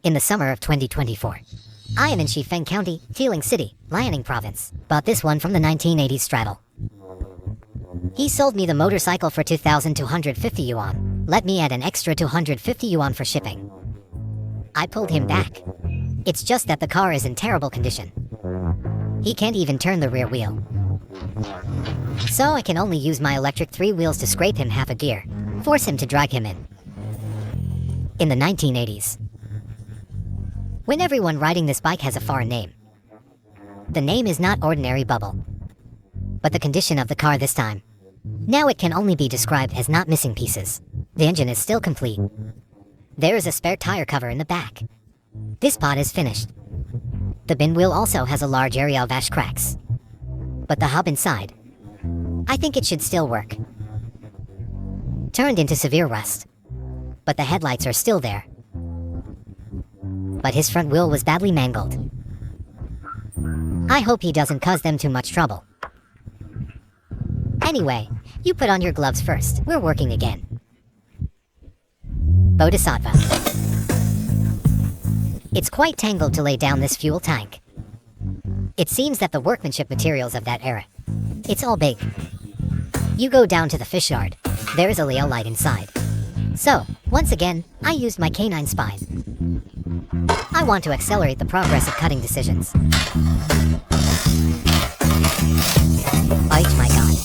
In the summer of 2024, I am in Shifeng County, Tiling City, Liaoning Province. Bought this one from the 1980s straddle. He sold me the motorcycle for 2,250 yuan. Let me add an extra 250 yuan for shipping. I pulled him back. It's just that the car is in terrible condition. He can't even turn the rear wheel. So I can only use my electric 3 wheels to scrape him half a gear, force him to drag him in. In the 1980s, when everyone riding this bike has a foreign name, the name is not ordinary bubble, but the condition of the car this time. Now it can only be described as not missing pieces. The engine is still complete. There is a spare tire cover in the back. This pod is finished. The bin wheel also has a large area of ash cracks. But the hub inside, I think it should still work. Turned into severe rust. But the headlights are still there. But his front wheel was badly mangled. I hope he doesn't cause them too much trouble. Anyway, you put on your gloves first. We're working again. Bodhisattva. It's quite tangled to lay down this fuel tank. It seems that the workmanship materials of that era. It's all big. You go down to the fish yard. There is a Leo light inside. So, once again, I used my canine spine. I want to accelerate the progress of cutting decisions. Oh my god.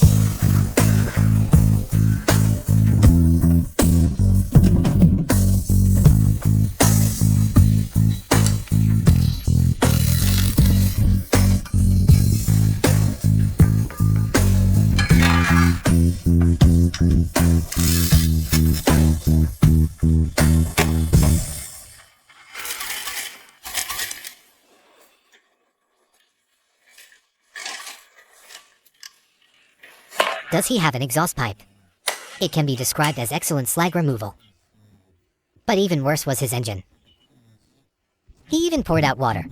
Does he have an exhaust pipe? It can be described as excellent slag removal. But even worse was his engine. He even poured out water.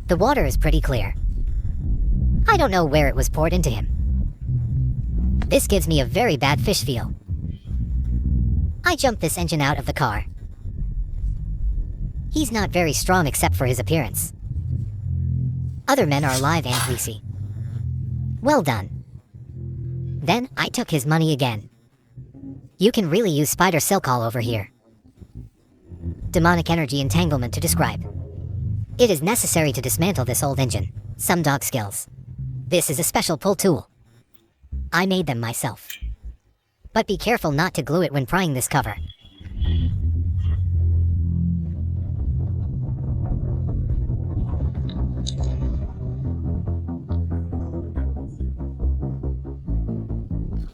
The water is pretty clear. I don't know where it was poured into him. This gives me a very bad fish feel. I jumped this engine out of the car. He's not very strong except for his appearance. Other men are alive and fleecy. Well done. Then, I took his money again. You can really use spider silk all over here. Demonic energy entanglement to describe. It is necessary to dismantle this old engine. Some dog skills. This is a special pull tool. I made them myself. But be careful not to glue it when prying this cover.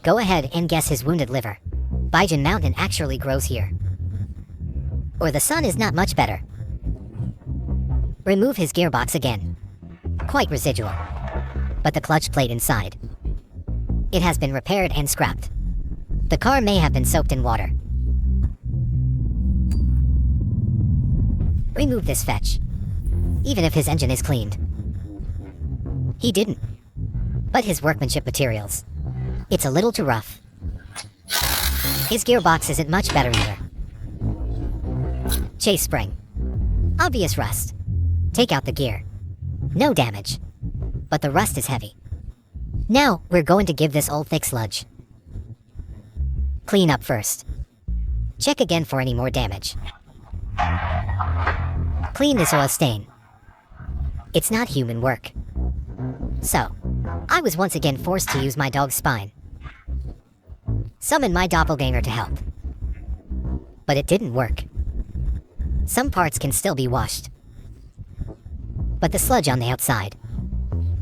Go ahead and guess his wounded liver. Baijin Mountain actually grows here. Or the sun is not much better. Remove his gearbox again. Quite residual. But the clutch plate inside. It has been repaired and scrapped. The car may have been soaked in water. Remove this fetch. Even if his engine is cleaned. He didn't. But his workmanship materials. It's a little too rough. His gearbox isn't much better either. Chase spring. Obvious rust. Take out the gear. No damage. But the rust is heavy. Now, we're going to give this old thick sludge. Clean up first. Check again for any more damage. Clean this oil stain. It's not human work. So, I was once again forced to use my dog's spine. Summon my doppelganger to help. But it didn't work. Some parts can still be washed. But the sludge on the outside.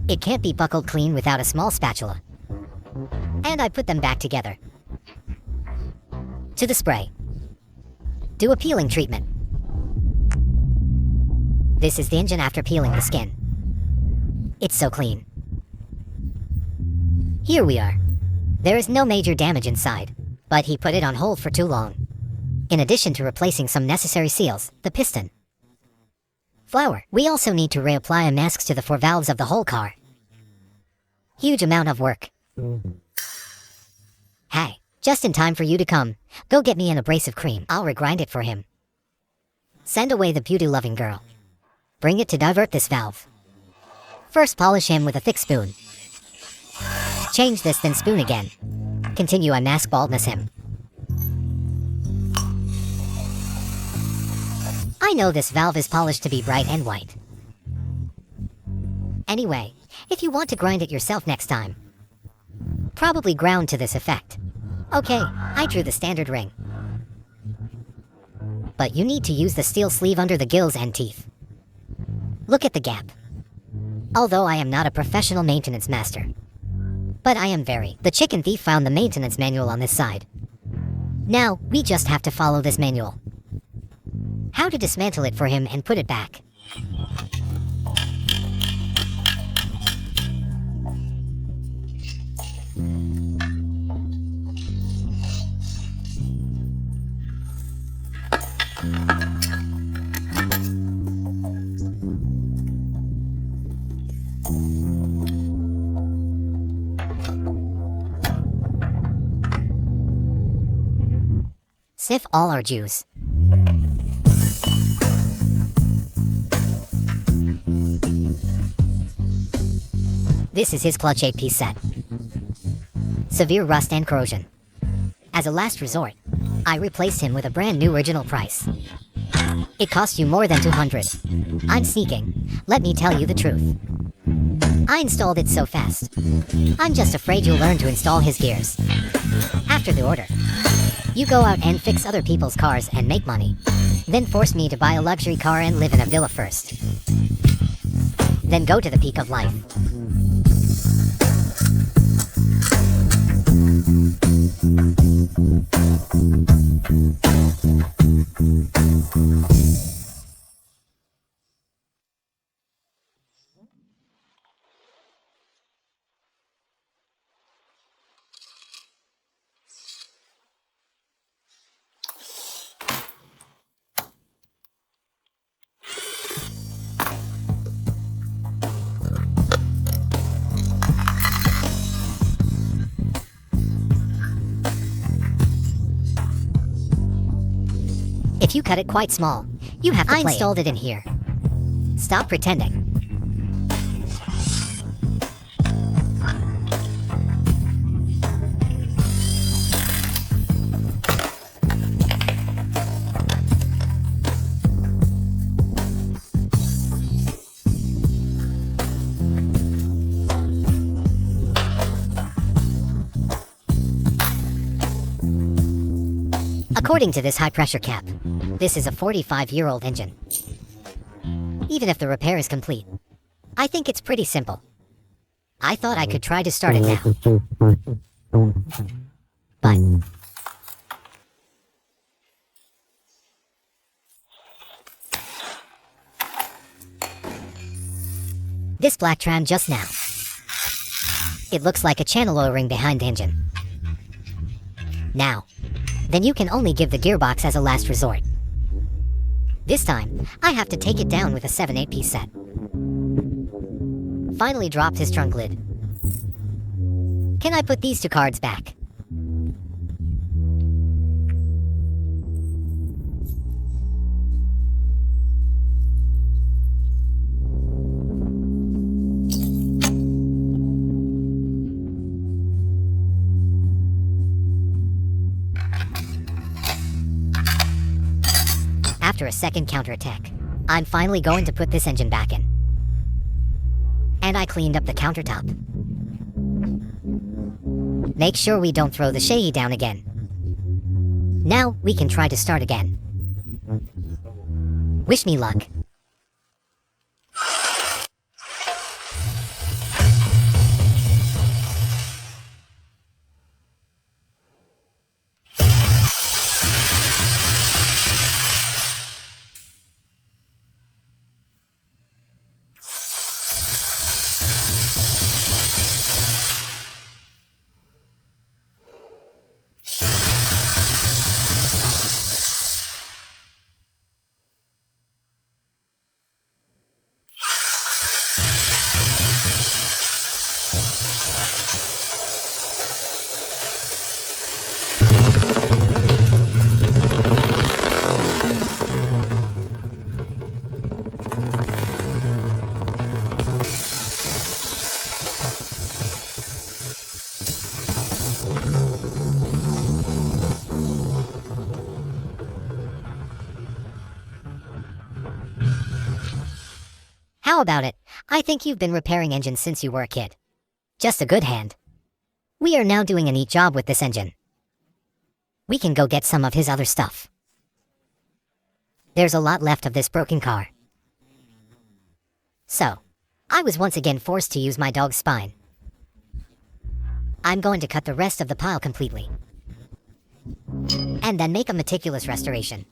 It can't be buckled clean without a small spatula. And I put them back together. To the spray. Do a peeling treatment. This is the engine after peeling the skin. It's so clean. Here we are. There is no major damage inside, but he put it on hold for too long. In addition to replacing some necessary seals, the piston. Flour. We also need to reapply masks to the 4 valves of the whole car. Huge amount of work. Hey, just in time for you to come. Go get me an abrasive cream. I'll regrind it for him. Send away the beauty-loving girl. Bring it to divert this valve. First polish him with a thick spoon. Change this, then spoon again. Continue, I mask baldness him. I know this valve is polished to be bright and white. Anyway, if you want to grind it yourself next time, probably ground to this effect. Okay, I drew the standard ring. But you need to use the steel sleeve under the gills and teeth. Look at the gap. Although I am not a professional maintenance master, but I am very. The chicken thief found the maintenance manual on this side. Now, we just have to follow this manual. How to dismantle it for him and put it back. Sift all our juice. This is his clutch 8-piece set. Severe rust and corrosion. As a last resort, I replaced him with a brand new original price. It cost you more than 200. I'm sneaking, let me tell you the truth. I installed it so fast. I'm just afraid you'll learn to install his gears. After the order, you go out and fix other people's cars and make money. Then force me to buy a luxury car and live in a villa first. Then go to the peak of life. If you cut it quite small, you have to play it. I installed it in here. Stop pretending. According to this high-pressure cap, this is a 45-year-old engine. Even if the repair is complete, I think it's pretty simple. I thought I could try to start it now. But this black tram just now. It looks like a channel oil ring behind the engine. Now, then you can only give the gearbox as a last resort. This time, I have to take it down with a 7-8-piece set. Finally dropped his trunk lid. Can I put these two cards back? After a second counterattack, I'm finally going to put this engine back in. And I cleaned up the countertop. Make sure we don't throw the Shay down again. Now we can try to start again. Wish me luck. How about it? I think you've been repairing engines since you were a kid. Just a good hand. We are now doing a neat job with this engine. We can go get some of his other stuff. There's a lot left of this broken car. So, I was once again forced to use my dog's spine. I'm going to cut the rest of the pile completely. And then make a meticulous restoration.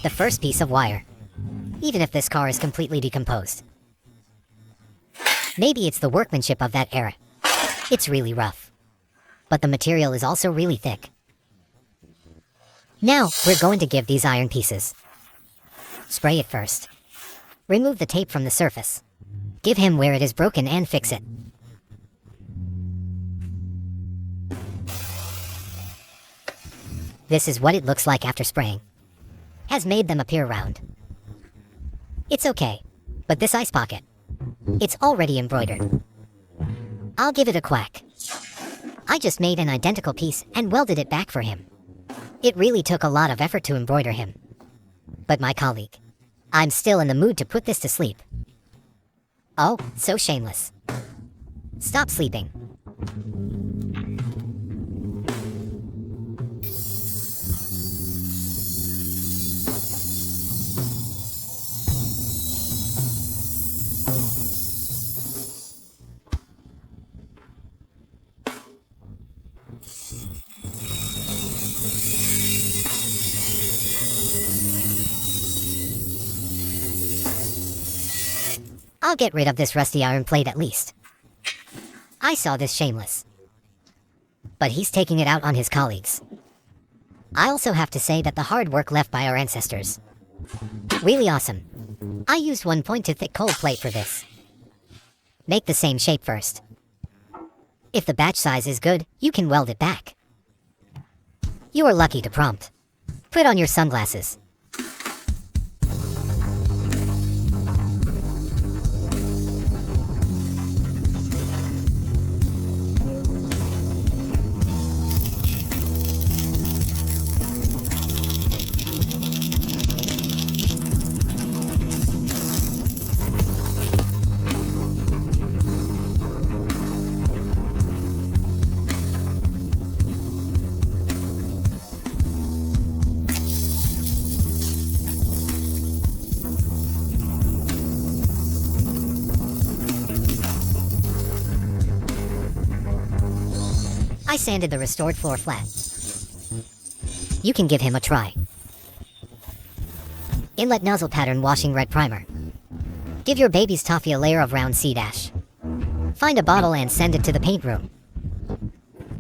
The first piece of wire. Even if this car is completely decomposed. Maybe it's the workmanship of that era. It's really rough. But the material is also really thick. Now, we're going to give these iron pieces. Spray it first. Remove the tape from the surface. Give him where it is broken and fix it. This is what it looks like after spraying. Has made them appear round. It's okay, but this ice pocket, it's already embroidered. I'll give it a quack. I just made an identical piece and welded it back for him. It really took a lot of effort to embroider him. But my colleague, I'm still in the mood to put this to sleep. Oh, so shameless. Stop sleeping. I'll get rid of this rusty iron plate at least. I saw this shameless. But he's taking it out on his colleagues. I also have to say that the hard work left by our ancestors. Really awesome. I used 1.2 thick cold plate for this. Make the same shape first. If the batch size is good, you can weld it back. You are lucky to prompt. Put on your sunglasses. I sanded the restored floor flat. You can give him a try. Inlet nozzle pattern washing red primer. Give your baby's toffee a layer of round seed ash. Find a bottle and send it to the paint room.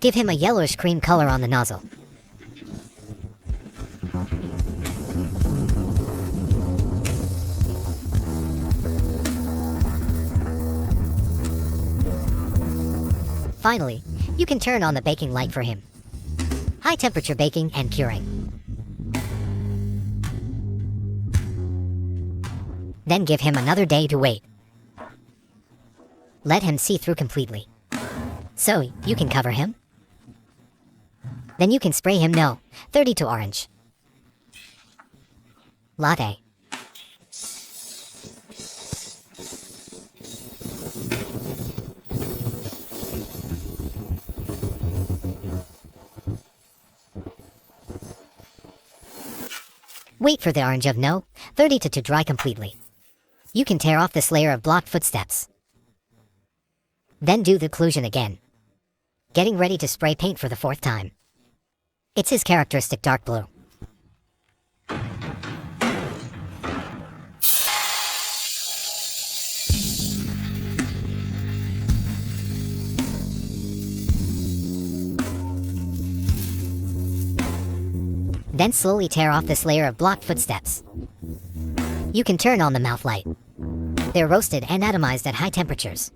Give him a yellowish cream color on the nozzle. Finally, you can turn on the baking light for him. High temperature baking and curing. Then give him another day to wait. Let him see through completely. So, you can cover him. Then you can spray him 30 to orange. Latte. Wait for the orange of 30 to dry completely. You can tear off this layer of blocked footsteps. Then do the occlusion again. Getting ready to spray paint for the 4th time. It's his characteristic dark blue. Then slowly tear off this layer of blocked footsteps. You can turn on the mouth light. They're roasted and atomized at high temperatures.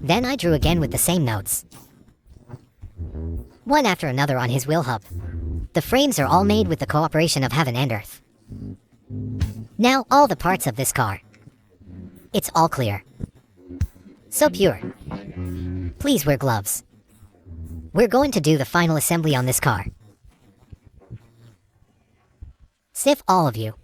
Then I drew again with the same notes. One after another on his wheel hub. The frames are all made with the cooperation of heaven and earth. Now all the parts of this car. It's all clear. So pure. Please wear gloves. We're going to do the final assembly on this car. Sniff, all of you.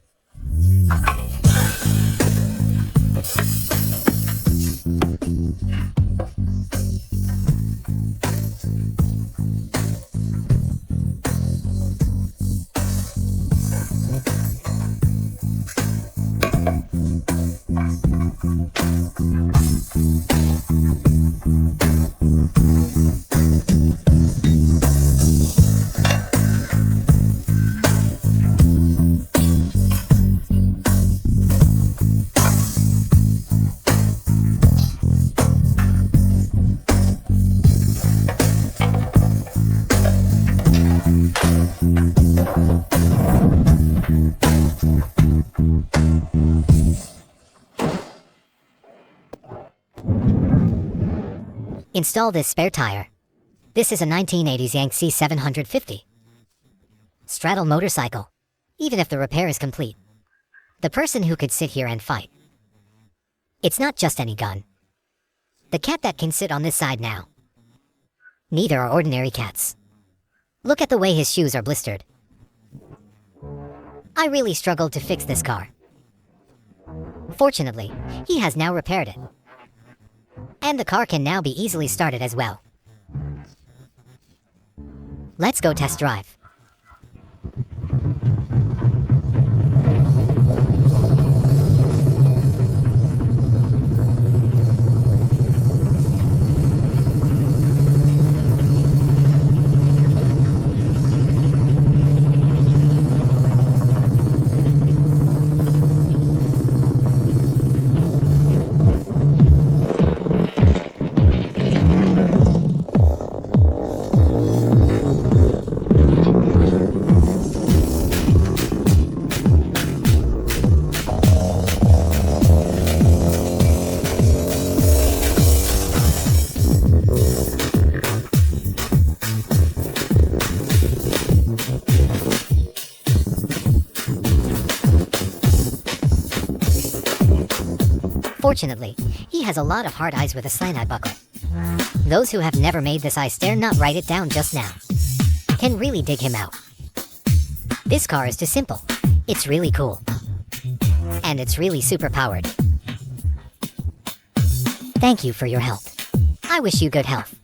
Install this spare tire. This is a 1980s Yang C750 straddle motorcycle. Even if the repair is complete, the person who could sit here and fight. It's not just any gun. The cat that can sit on this side now. Neither are ordinary cats. Look at the way his shoes are blistered. I really struggled to fix this car. Fortunately, he has now repaired it. And the car can now be easily started as well. Let's go test drive. Fortunately, he has a lot of hard eyes with a slant eye buckle. Those who have never made this eye stare not write it down just now can really dig him out. This car is too simple. It's really cool. And it's really super powered. Thank you for your help. I wish you good health.